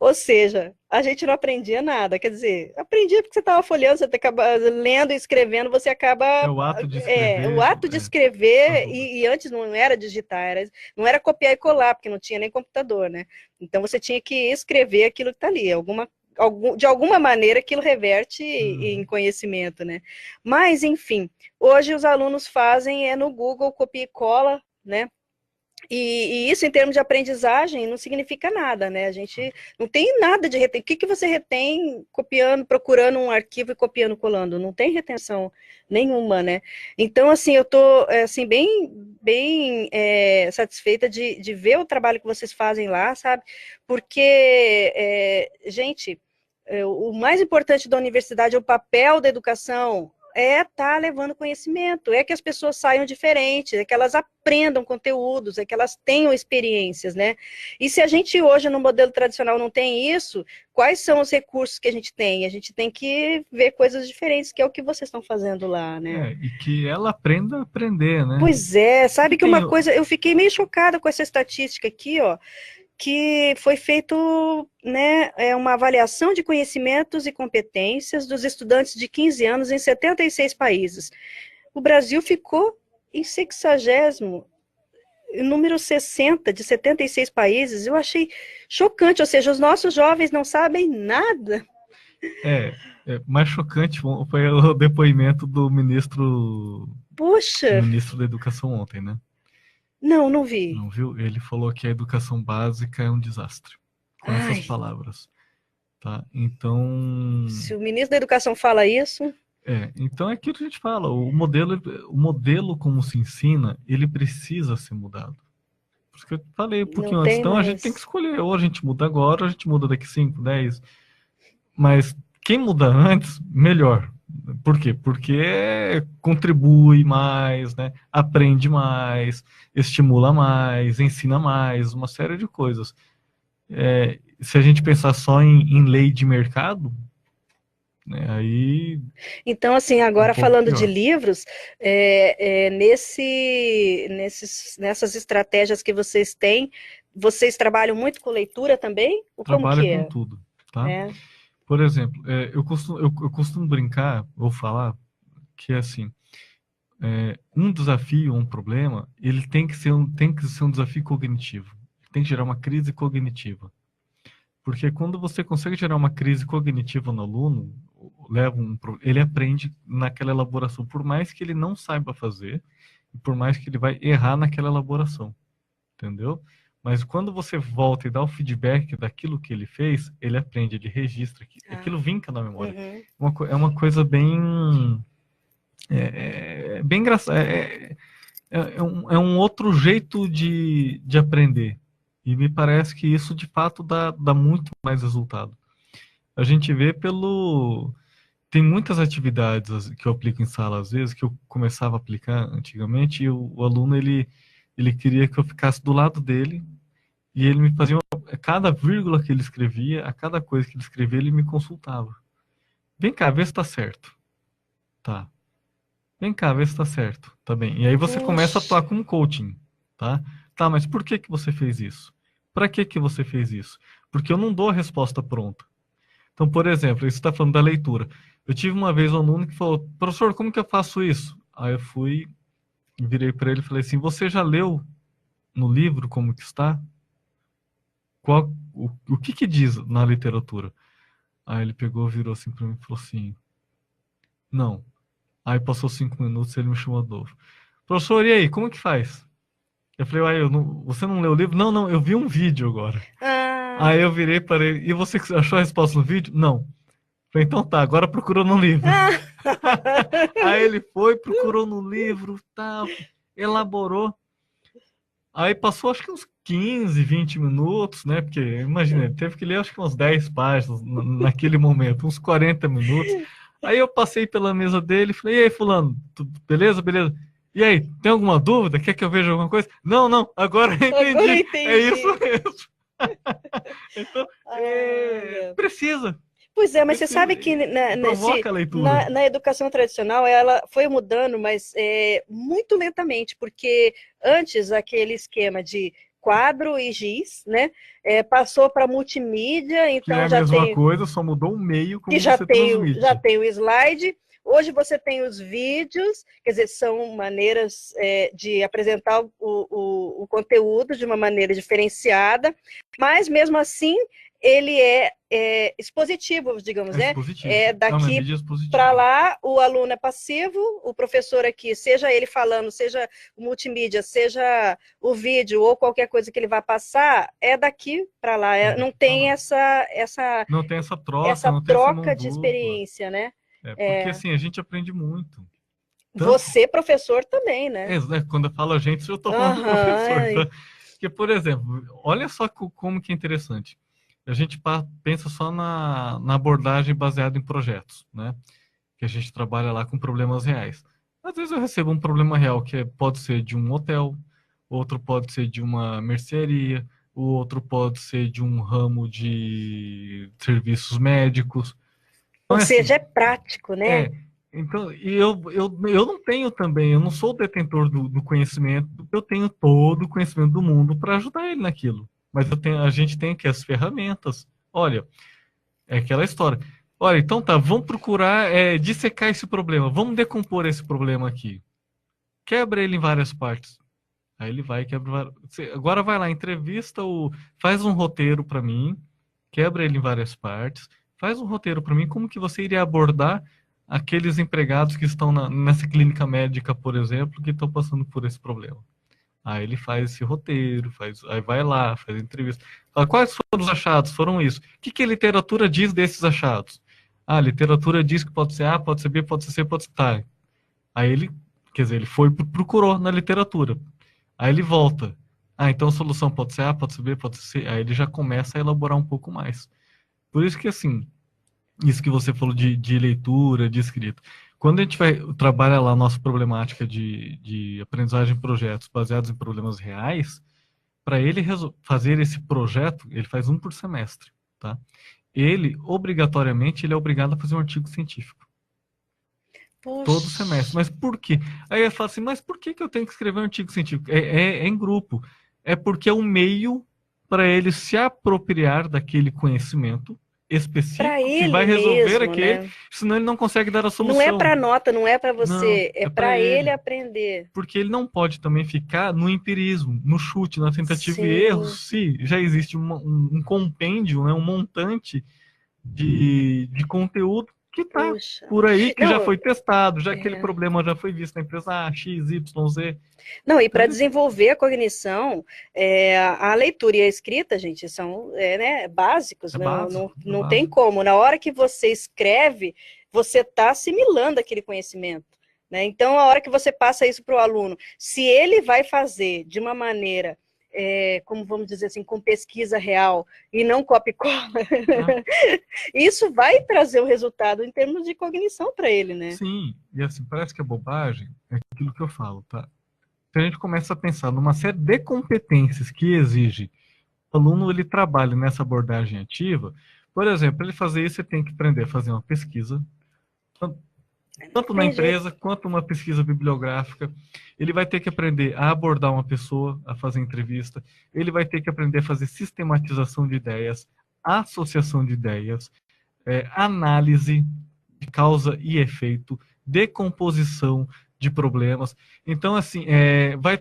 Ou seja, a gente não aprendia nada, quer dizer, aprendia porque você estava folheando, você acaba lendo e escrevendo, você acaba... É o ato de escrever. O ato de escrever, e antes não era digitar, não era copiar e colar, porque não tinha nem computador, né? Então você tinha que escrever aquilo que está ali, de alguma maneira aquilo reverte em conhecimento, né? Mas, enfim, hoje os alunos fazem no Google, copia e cola, né? E isso, em termos de aprendizagem, não significa nada, né? A gente não tem nada de retenção. O que você retém copiando, procurando um arquivo e copiando, colando? Não tem retenção nenhuma, né? Então, assim, eu tô assim, bem satisfeita de ver o trabalho que vocês fazem lá, sabe? Porque, gente, o mais importante da universidade é o papel da educação, estar levando conhecimento, que as pessoas saiam diferentes, que elas aprendam conteúdos, que elas tenham experiências, né? E se a gente hoje no modelo tradicional não tem isso, quais são os recursos que a gente tem? A gente tem que ver coisas diferentes, que é o que vocês estão fazendo lá, né? E que ela aprenda a aprender, né? Pois é, sabe que uma coisa, eu fiquei meio chocada com essa estatística aqui, ó, que foi feito, né, uma avaliação de conhecimentos e competências dos estudantes de 15 anos em 76 países. O Brasil ficou em 60º, número 60 de 76 países. Eu achei chocante, ou seja, os nossos jovens não sabem nada. Mais chocante foi o depoimento do ministro da Educação ontem, né? Não vi. Não viu? Ele falou que a educação básica é um desastre. Com essas palavras. Tá? Então... Se o ministro da Educação fala isso... Então é aquilo que a gente fala. O modelo como se ensina, ele precisa ser mudado. Por isso que eu falei um pouquinho antes. Então a gente tem que escolher. Ou a gente muda agora, ou a gente muda daqui 5, 10. Mas quem muda antes, melhor. Por quê? Porque contribui mais, né? Aprende mais, estimula mais, ensina mais, uma série de coisas. se a gente pensar só em lei de mercado, né, aí... Então, assim, agora falando pior. de livros, nessas estratégias que vocês têm, vocês trabalham muito com leitura também? Ou como Trabalha que com é? tudo, tá? Por exemplo, eu costumo brincar, ou falar, que assim, um desafio, um problema, ele tem que ser um desafio cognitivo. Tem que gerar uma crise cognitiva. Porque quando você consegue gerar uma crise cognitiva no aluno, ele aprende naquela elaboração, por mais que ele não saiba fazer, e por mais que ele vai errar naquela elaboração, entendeu? Mas quando você volta e dá o feedback daquilo que ele fez, ele aprende, ele registra, aquilo vinca na memória. É uma coisa bem engraçada, é um outro jeito de aprender. E me parece que isso, de fato, dá muito mais resultado. A gente vê Tem muitas atividades que eu aplico em sala, às vezes, que eu começava a aplicar antigamente, e o aluno, ele queria que eu ficasse do lado dele, e ele me fazia... Cada vírgula que ele escrevia, a cada coisa que ele escrevia, ele me consultava. Vem cá, vê se está certo. Tá. Vem cá, vê se está certo. Tá bem. E aí você começa a atuar como coaching. Tá? Tá, mas por que você fez isso? Para que você fez isso? Porque eu não dou a resposta pronta. Então, por exemplo, você está falando da leitura. Eu tive uma vez um aluno que falou, professor, como que eu faço isso? Aí eu fui, virei para ele e falei assim, você já leu no livro como que está? O que diz na literatura? Aí ele pegou, virou assim para mim e falou assim, não. Aí passou 5 minutos e ele me chamou de novo. Professor, e aí, como que faz? Eu falei, você não leu o livro? Não, eu vi um vídeo agora. Aí eu virei para ele, e você achou a resposta no vídeo? Não. Eu falei, então tá, agora procurou no livro. Aí ele foi, procurou no livro, tal, elaborou. Aí passou acho que uns 15, 20 minutos, né? Porque, imagina, ele teve que ler acho que umas 10 páginas naquele momento, uns 40 minutos. Aí eu passei pela mesa dele e falei, e aí, fulano, beleza? Beleza. E aí, tem alguma dúvida? Quer que eu veja alguma coisa? Não, agora eu entendi. Agora eu entendi. É isso mesmo. Então, precisa. Pois é, mas você sabe que na educação tradicional ela foi mudando, mas muito lentamente, porque antes aquele esquema de quadro e giz, né, passou para multimídia, então que é a mesma coisa, só mudou o meio como já você transmite. Já tem o slide. Hoje você tem os vídeos, quer dizer, são maneiras de apresentar o conteúdo de uma maneira diferenciada, mas mesmo assim ele é expositivo, digamos, né? Daqui para lá, o aluno é passivo, o professor aqui, seja ele falando, seja o multimídia, seja o vídeo ou qualquer coisa que ele vai passar, é daqui para lá. Não tem não tem essa troca, essa troca de experiência, né? Porque assim, a gente aprende muito. Você, professor, também, né? Quando eu falo a gente, eu estou falando professor. Tá? Porque, por exemplo, olha só como que é interessante. A gente pensa só na abordagem baseada em projetos, né? Que a gente trabalha lá com problemas reais. Às vezes eu recebo um problema real que pode ser de um hotel, outro pode ser de uma mercearia, o outro pode ser de um ramo de serviços médicos. Ou seja, é prático, né? Então, e eu não tenho também, eu não sou o detentor do conhecimento, eu tenho todo o conhecimento do mundo para ajudar ele naquilo. Mas a gente tem aqui as ferramentas. Olha, é aquela história. Olha, então tá, vamos procurar dissecar esse problema, vamos decompor esse problema aqui. Quebra ele em várias partes. Aí ele vai, quebra. Agora vai lá, entrevista, faz um roteiro para mim, quebra ele em várias partes. Faz um roteiro para mim, como que você iria abordar aqueles empregados que estão nessa clínica médica, por exemplo, que estão passando por esse problema. Aí ele faz esse roteiro, aí vai lá, faz entrevista. Fala, quais foram os achados? Foram isso. O que a literatura diz desses achados? A literatura diz que pode ser A, pode ser B, pode ser C, pode ser T. Aí ele procurou na literatura. Aí ele volta. Então a solução pode ser A, pode ser B, pode ser C. Aí ele já começa a elaborar um pouco mais. Por isso que, assim, isso que você falou de leitura, de escrita, quando a gente trabalha lá a nossa problemática de aprendizagem em projetos baseados em problemas reais, para ele fazer esse projeto, ele faz um por semestre, tá? Ele, obrigatoriamente, ele é obrigado a fazer um artigo científico. Poxa. Todo semestre. Mas por quê? Aí eu falo assim, mas por que eu tenho que escrever um artigo científico? É em grupo. É porque é um meio para ele se apropriar daquele conhecimento específico que vai resolver mesmo, aquele, né? Senão ele não consegue dar a solução. Não é para nota, não é para você, Não, é para ele aprender. Porque ele não pode também ficar no empirismo, no chute, na tentativa Sim. e erro, se já existe um compêndio, né, um montante de conteúdo que está por aí, que já foi testado, já aquele problema já foi visto na empresa A, X, Y, Z. Não, e para desenvolver a cognição, a leitura e a escrita, gente, são básicos, não tem como. Na hora que você escreve, você está assimilando aquele conhecimento, né? Então, a hora que você passa isso para o aluno, se ele vai fazer de uma maneira... como vamos dizer assim, com pesquisa real e não copia-cola, isso vai trazer um resultado em termos de cognição para ele, né? Sim, e assim, parece que é bobagem, é aquilo que eu falo, tá? Se a gente começa a pensar numa série de competências que exige o aluno, ele trabalhe nessa abordagem ativa, por exemplo, para ele fazer isso, ele tem que aprender a fazer uma pesquisa, tanto na empresa quanto uma pesquisa bibliográfica. Ele vai ter que aprender a abordar uma pessoa, a fazer entrevista. Ele vai ter que aprender a fazer sistematização de ideias, associação de ideias, análise de causa e efeito, decomposição de problemas. Então, assim, vai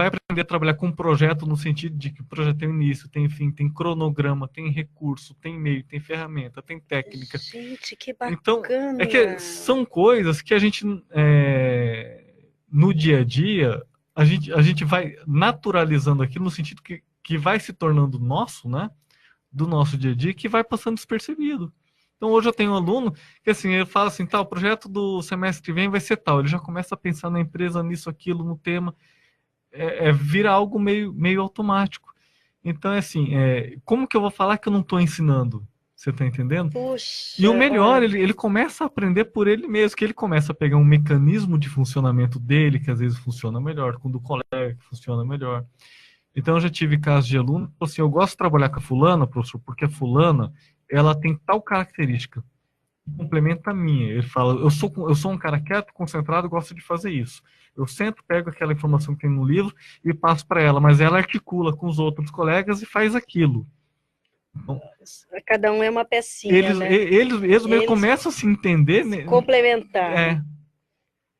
aprender a trabalhar com um projeto no sentido de que o projeto tem início, tem fim, tem cronograma, tem recurso, tem meio, tem ferramenta, tem técnica. Gente, que bacana! Então, são coisas que a gente, no dia a dia, a gente vai naturalizando aquilo no sentido que vai se tornando nosso, né? Do nosso dia a dia, que vai passando despercebido. Então, hoje eu tenho um aluno que, assim, ele fala assim, o projeto do semestre que vem vai ser tal. Ele já começa a pensar na empresa, nisso, aquilo, no tema. Vira algo meio automático. Então, assim, como que eu vou falar que eu não estou ensinando? Você está entendendo? Puxa, e o melhor, ele começa a aprender por ele mesmo, que ele começa a pegar um mecanismo de funcionamento dele, que às vezes funciona melhor, com o do colega, que funciona melhor. Então, eu já tive casos de aluno, assim, eu gosto de trabalhar com a fulana, professor, porque a fulana, ela tem tal característica, complementa a minha. Ele fala, eu sou um cara quieto, concentrado, gosto de fazer isso. Eu sento, pego aquela informação que tem no livro e passo para ela, mas ela articula com os outros colegas e faz aquilo. Então, cada um é uma pecinha, eles mesmo começam a se entender, né? Complementar.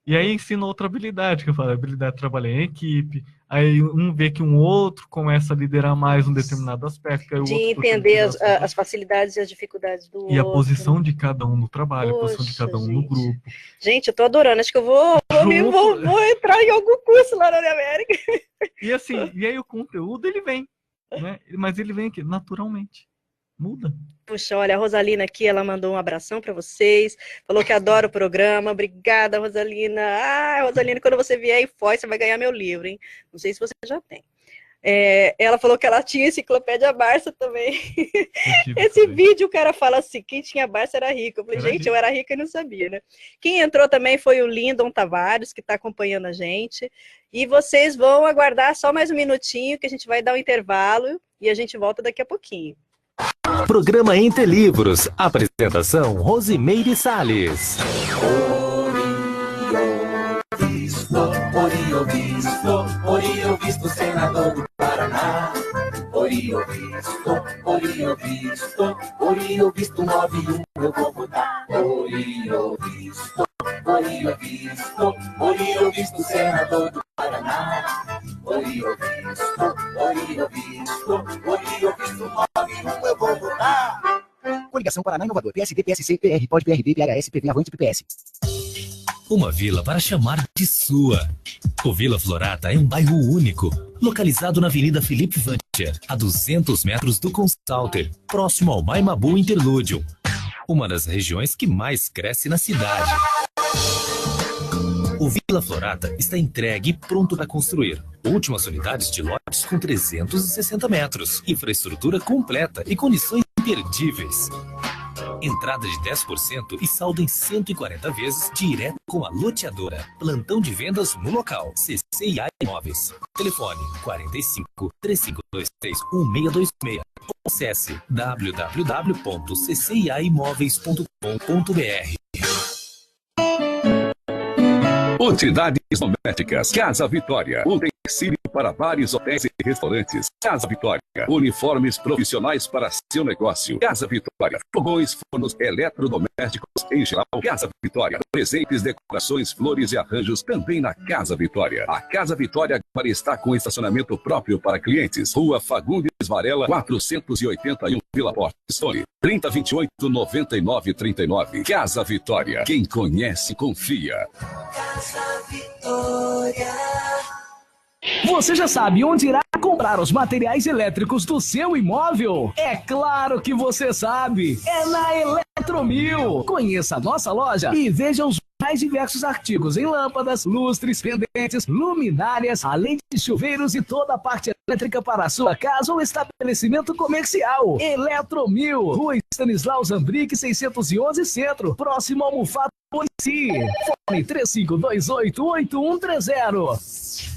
E aí ensina outra habilidade, que eu falo, a habilidade de trabalhar em equipe. Aí um vê que um outro começa a liderar mais um determinado aspecto. Aí o de outro entender as facilidades e as dificuldades do outro. E a posição de cada um no trabalho, a posição de cada um no grupo. Gente, eu tô adorando. Acho que eu vou entrar em algum curso lá na América. E assim, e aí o conteúdo, ele vem, né? Mas ele vem aqui, naturalmente. Muda. Puxa, olha, a Rosalina aqui, ela mandou um abração para vocês, falou que adora o programa. Obrigada, Rosalina. Rosalina, quando você vier em Foz, você vai ganhar meu livro, hein? Não sei se você já tem. Ela falou que ela tinha enciclopédia Barça também. Esse vídeo o cara fala assim, quem tinha Barça era rico. Eu falei, gente, eu era rica e não sabia, né? Quem entrou também foi o Lindon Tavares, que está acompanhando a gente. E vocês vão aguardar só mais um minutinho, que a gente vai dar um intervalo e a gente volta daqui a pouquinho. Programa Entre Livros. Apresentação Rosimeire Salles. Orio Visto, senador do Paraná. Orio Visto, 91 eu vou votar. Orio Visto, senador do Paraná. Orio Visto, 91 eu vou votar. Coligação Paraná Inovador, PSD, PSC, PR, POD, PRB, PHS, PV, Avante, PPS. Uma vila para chamar de sua. O Vila Florata é um bairro único, localizado na Avenida Felipe Vancher, a 200 metros do Consalter, próximo ao Maimabu Interlúdio, uma das regiões que mais cresce na cidade. O Vila Florata está entregue e pronto para construir. Últimas unidades de lotes com 360 metros, infraestrutura completa e condições imperdíveis. Entrada de 10% e saldo em 140 vezes direto com a loteadora. Plantão de vendas no local. CCIA Imóveis. Telefone 45 3523 1626. Acesse www.cciaimoveis.com.br. Utilidades domésticas. Casa Vitória. Utensílio para bares, hotéis e restaurantes. Casa Vitória. Uniformes profissionais para seu negócio. Casa Vitória. Fogões, fornos, eletrodomésticos em geral. Casa Vitória. Presentes, decorações, flores e arranjos também na Casa Vitória. A Casa Vitória agora está com estacionamento próprio para clientes. Rua Fagundes Varela, 481, Vila Porto. Fone 3028-9939. Casa Vitória. Quem conhece, confia. Casa Vitória. Você já sabe onde irá comprar os materiais elétricos do seu imóvel? É claro que você sabe! É na Eletromil! Conheça a nossa loja e veja os mais diversos artigos em lâmpadas, lustres, pendentes, luminárias, além de chuveiros e toda a parte elétrica para a sua casa ou estabelecimento comercial. Eletromil, Rua Stanislau Zambrick, 611 Centro, próximo ao Mufato Polici. Fone 3528-8130.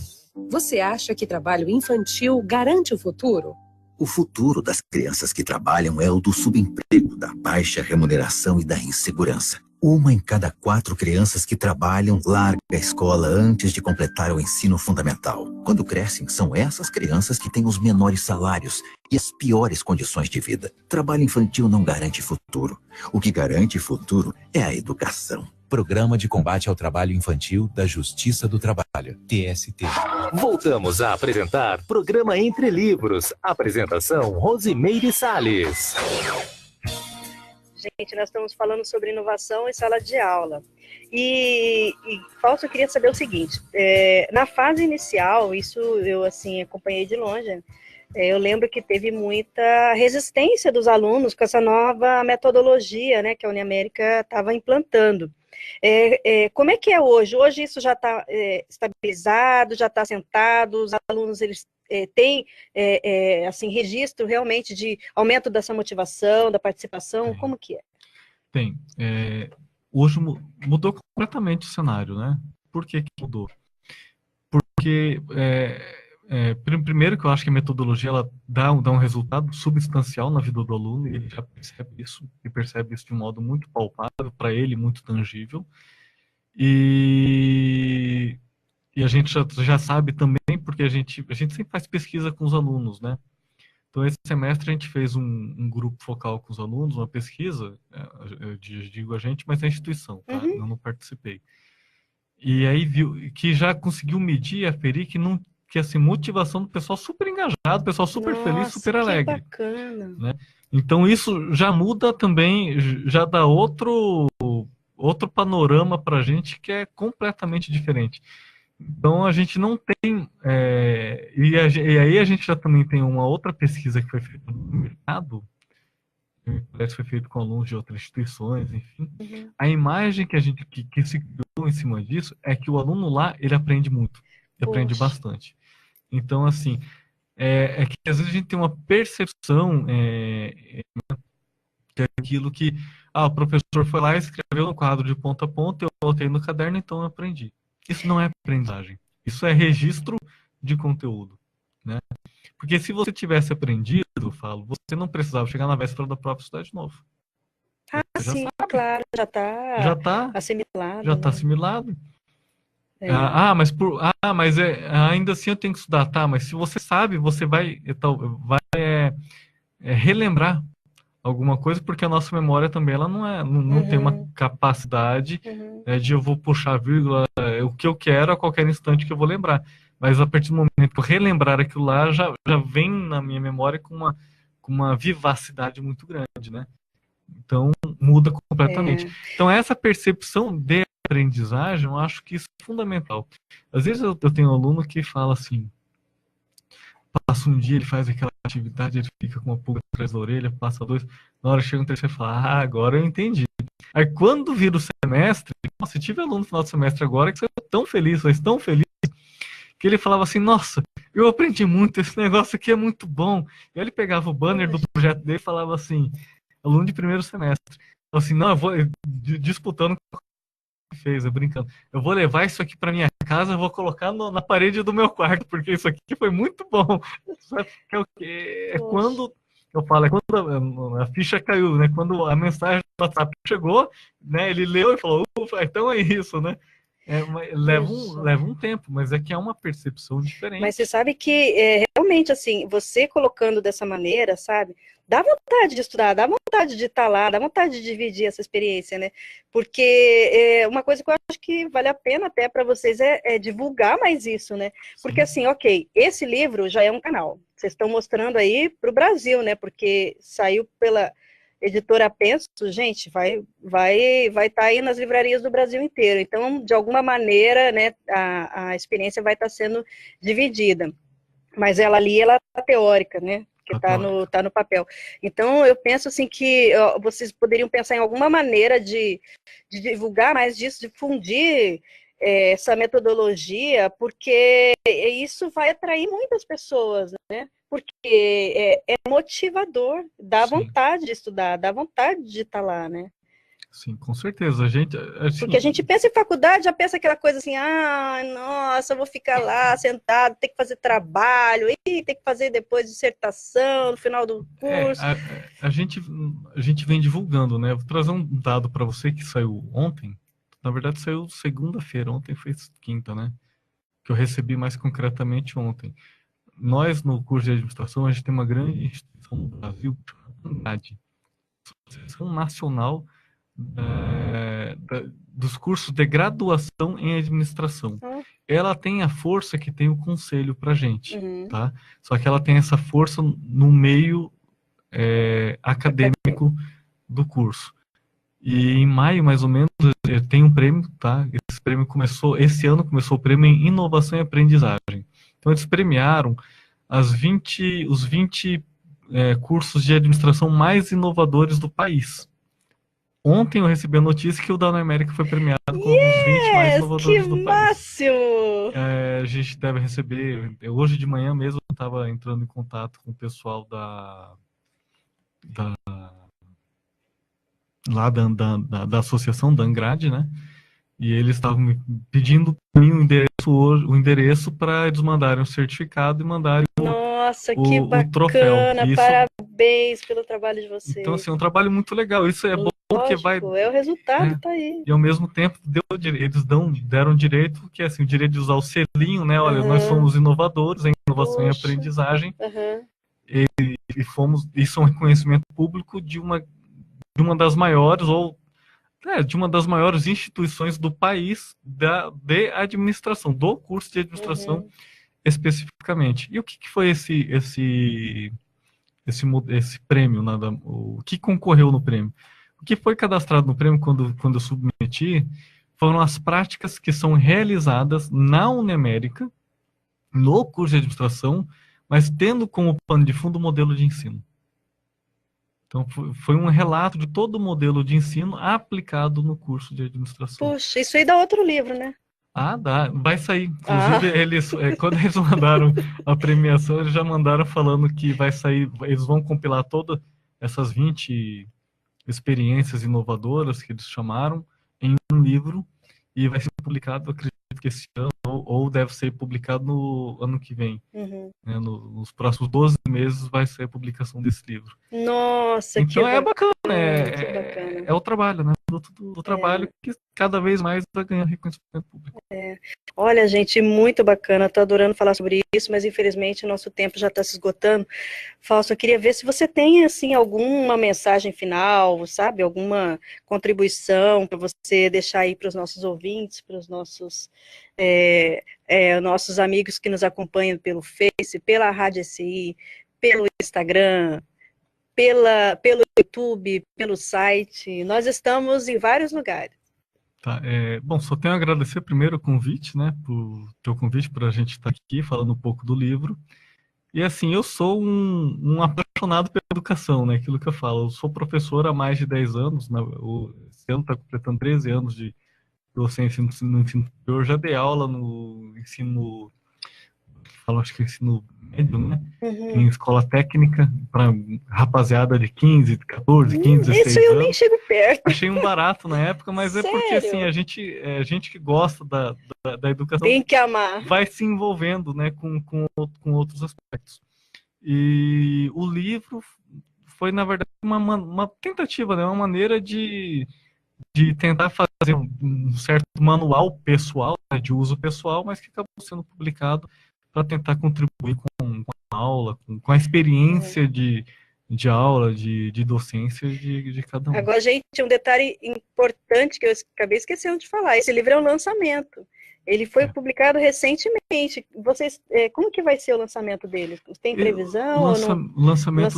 Você acha que trabalho infantil garante o futuro? O futuro das crianças que trabalham é o do subemprego, da baixa remuneração e da insegurança. 1 em cada 4 crianças que trabalham larga a escola antes de completar o ensino fundamental. Quando crescem, são essas crianças que têm os menores salários e as piores condições de vida. Trabalho infantil não garante futuro. O que garante futuro é a educação. Programa de Combate ao Trabalho Infantil da Justiça do Trabalho, TST. Voltamos a apresentar Programa Entre Livros. Apresentação Rosimeire Salles. Gente, nós estamos falando sobre inovação em sala de aula. E Fausto, eu queria saber o seguinte, na fase inicial, isso eu assim acompanhei de longe, eu lembro que teve muita resistência dos alunos com essa nova metodologia, né, que a Uniamérica estava implantando. Como é que é hoje? Hoje isso já está estabilizado, já está assentado, os alunos eles têm assim, registro realmente de aumento dessa motivação, da participação, como que é? Tem. Hoje mudou completamente o cenário, né? Por que mudou? Porque, primeiro que eu acho que a metodologia ela dá um resultado substancial na vida do aluno, e ele já percebe isso, e percebe isso de um modo muito palpável, para ele, muito tangível. E a gente já sabe também, porque a gente sempre faz pesquisa com os alunos, né? Então, esse semestre a gente fez um grupo focal com os alunos, uma pesquisa, eu digo a gente, mas a instituição, tá? Eu não participei. E aí viu que já conseguiu medir e aferir que assim, motivação do pessoal super engajado, pessoal super feliz, super alegre. Que bacana. Né? Então, isso já muda também, já dá outro panorama para a gente que é completamente diferente. Então, a gente não tem... e aí a gente já também tem uma outra pesquisa que foi feita no mercado, parece que foi feita com alunos de outras instituições, enfim. A imagem que se criou em cima disso é que o aluno lá, ele aprende muito, ele aprende bastante. Então, assim, que às vezes a gente tem uma percepção que é aquilo que o professor foi lá e escreveu no quadro de ponta a ponta, eu anotei no caderno, então eu aprendi. Isso não é aprendizagem. Isso é registro de conteúdo, né? Porque se você tivesse aprendido, você não precisava chegar na véspera da prova e estudar de novo. Sim, claro, já está assimilado. Já está assimilado. Mas ainda assim eu tenho que estudar, tá? Mas se você sabe, você vai relembrar alguma coisa, porque a nossa memória também ela não tem uma capacidade de eu vou puxar a vírgula, o que eu quero a qualquer instante que eu vou lembrar. Mas a partir do momento que eu relembrar aquilo lá, já vem na minha memória com uma vivacidade muito grande, né? Então, muda completamente. Então, essa percepção de aprendizagem, eu acho que isso é fundamental. Às vezes eu tenho um aluno que fala assim, passa um dia, ele faz aquela atividade, ele fica com uma pulga atrás da orelha, passa 2, na hora chega um terceiro e fala, agora eu entendi. Aí quando vira o semestre, nossa, eu tive aluno no final do semestre agora que saiu tão feliz, que ele falava assim, nossa, eu aprendi muito, esse negócio aqui é muito bom. E aí ele pegava o banner do projeto dele e falava assim, aluno de primeiro semestre, assim, não, eu vou disputando com o que fez, eu brincando. Eu vou levar isso aqui para minha casa, eu vou colocar na parede do meu quarto, porque isso aqui foi muito bom. Sabe? É quando eu falo, é quando a ficha caiu, né? Quando a mensagem do WhatsApp chegou, né? Ele leu e falou, ufa, então é isso, né? Leva um tempo, mas é que é uma percepção diferente. Mas você sabe que realmente, assim, você colocando dessa maneira, sabe, dá vontade de estudar, dá vontade de estar lá, dá vontade de dividir essa experiência, né? Porque uma coisa que eu acho que vale a pena até para vocês é divulgar mais isso, né? Porque assim, ok, esse livro já é um canal. Vocês estão mostrando aí para o Brasil, né? Porque saiu pela Editora Penso, gente, vai estar aí nas livrarias do Brasil inteiro. Então, de alguma maneira, né, a experiência vai estar sendo dividida. Mas ela é teórica, né? Que está no papel. Então, eu penso assim que vocês poderiam pensar em alguma maneira de divulgar mais disso, difundir essa metodologia, porque isso vai atrair muitas pessoas, né? Porque é motivador, dá vontade de estudar, dá vontade de estar lá, né? Sim, com certeza. Assim, porque a gente pensa em faculdade, já pensa aquela coisa assim, nossa, eu vou ficar lá sentado, tem que fazer trabalho, tem que fazer depois dissertação no final do curso. A gente vem divulgando, né? Vou trazer um dado para você que saiu ontem. Na verdade, saiu segunda-feira, ontem foi quinta, né? Que eu recebi mais concretamente ontem. Nós, no curso de administração, a gente tem uma grande instituição no Brasil, ANGRAD, Associação Nacional dos cursos de graduação em administração. Ela tem a força que tem o conselho para a gente, tá? Só que ela tem essa força no meio acadêmico do curso. E em maio, mais ou menos, tem um prêmio, tá? Esse ano começou o prêmio em inovação e aprendizagem. Então, eles premiaram os 20 cursos de administração mais inovadores do país. Ontem eu recebi a notícia que o da América foi premiado como os 20 mais inovadores do país. Que máximo! A gente deve receber... Hoje de manhã mesmo eu estava entrando em contato com o pessoal da associação, da ANGRAD, né? E eles estavam me pedindo o endereço para eles mandarem o certificado e mandarem que bacana, o troféu. Parabéns pelo trabalho de vocês. Então, assim, é um trabalho muito legal. Isso é bom porque vai... o resultado tá aí. E ao mesmo tempo, eles deram direito, que é assim, o direito de usar o selinho, né? Olha, nós somos inovadores em inovação e aprendizagem. E isso é um reconhecimento público de uma das maiores, de uma das maiores instituições do país de administração, do curso de administração especificamente. E o que foi esse prêmio? O que concorreu no prêmio? O que foi cadastrado no prêmio quando eu submeti foram as práticas que são realizadas na Unemérica, no curso de administração, mas tendo como pano de fundo o modelo de ensino. Então, foi um relato de todo o modelo de ensino aplicado no curso de administração. Puxa, isso aí dá outro livro, né? Dá. Vai sair. Inclusive, quando eles mandaram a premiação, eles já mandaram falando que vai sair, eles vão compilar todas essas 20 experiências inovadoras que eles chamaram em um livro e vai ser publicado, acredito que esse ano, ou deve ser publicado no ano que vem. Né, nos próximos 12 meses vai ser a publicação desse livro. Nossa, então que bacana. bacana. É o trabalho, né? Do trabalho que cada vez mais vai ganhar reconhecimento público. Olha, gente, muito bacana. Estou adorando falar sobre isso, mas infelizmente o nosso tempo já está se esgotando. Fausto, eu queria ver se você tem assim alguma mensagem final, sabe? Alguma contribuição para você deixar aí para os nossos ouvintes, para os nossos nossos amigos que nos acompanham pelo Face, pela Rádio SI, pelo Instagram, pelo YouTube, pelo site. Nós estamos em vários lugares. Tá, bom, só tenho a agradecer primeiro o convite, né, por teu convite para a gente estar aqui falando um pouco do livro. E assim, eu sou um apaixonado pela educação, né, aquilo que eu falo. Eu sou professor há mais de 10 anos, né, esse ano está completando 13 anos de docência no ensino superior. Já dei aula no ensino falo, acho que ensino médio, né? Em escola técnica, para rapaziada de 15, 14, 15, 16 isso eu anos. nem chego perto. Achei um barato na época, mas é porque assim, a gente que gosta da educação tem que amar. Vai se envolvendo, né, com outros aspectos. E o livro foi, na verdade, uma tentativa, né, uma maneira de tentar fazer um certo manual pessoal, né, de uso pessoal, mas que acabou sendo publicado para tentar contribuir com a aula, com a experiência de aula, de docência de cada um. Agora, gente, um detalhe importante que eu acabei esquecendo de falar, esse livro é um lançamento. Ele foi publicado recentemente. Vocês, como que vai ser o lançamento dele? Tem previsão? Lançamento.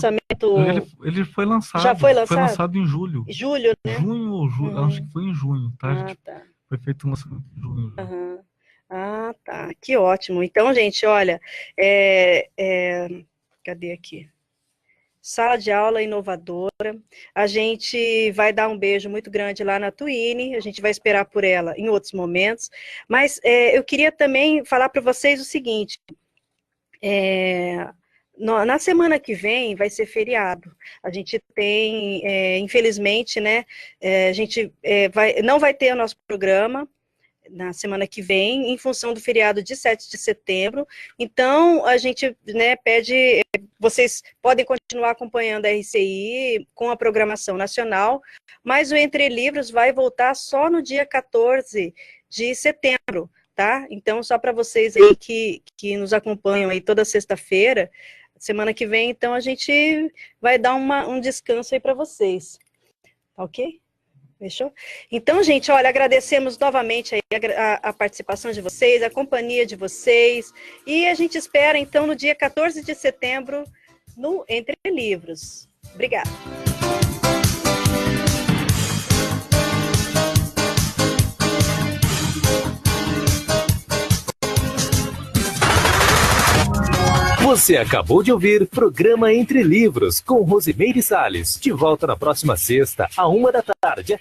Ele foi lançado. Já foi lançado? Foi lançado em julho. Julho, né? Junho ou julho, acho que foi em junho, tá? Tá. Foi feito um lançamento em junho. Ah, tá. Que ótimo. Então, gente, olha, cadê aqui? Sala de aula inovadora. A gente vai dar um beijo muito grande lá na Twine, a gente vai esperar por ela em outros momentos, mas eu queria também falar para vocês o seguinte, na semana que vem vai ser feriado, a gente tem, infelizmente, né, a gente não vai ter o nosso programa na semana que vem, em função do feriado de 7 de setembro, então a gente, né, pede, vocês podem continuar acompanhando a RCI com a programação nacional, mas o Entre Livros vai voltar só no dia 14 de setembro, tá? Então, só para vocês aí que nos acompanham aí toda sexta-feira, semana que vem, então a gente vai dar um descanso aí para vocês, tá ok? Fechou? Então, gente, olha, agradecemos novamente aí a participação de vocês, a companhia de vocês, e a gente espera, então, no dia 14 de setembro, no Entre Livros. Obrigada. Você acabou de ouvir Programa Entre Livros, com Rosimeire Salles. De volta na próxima sexta, à 13h,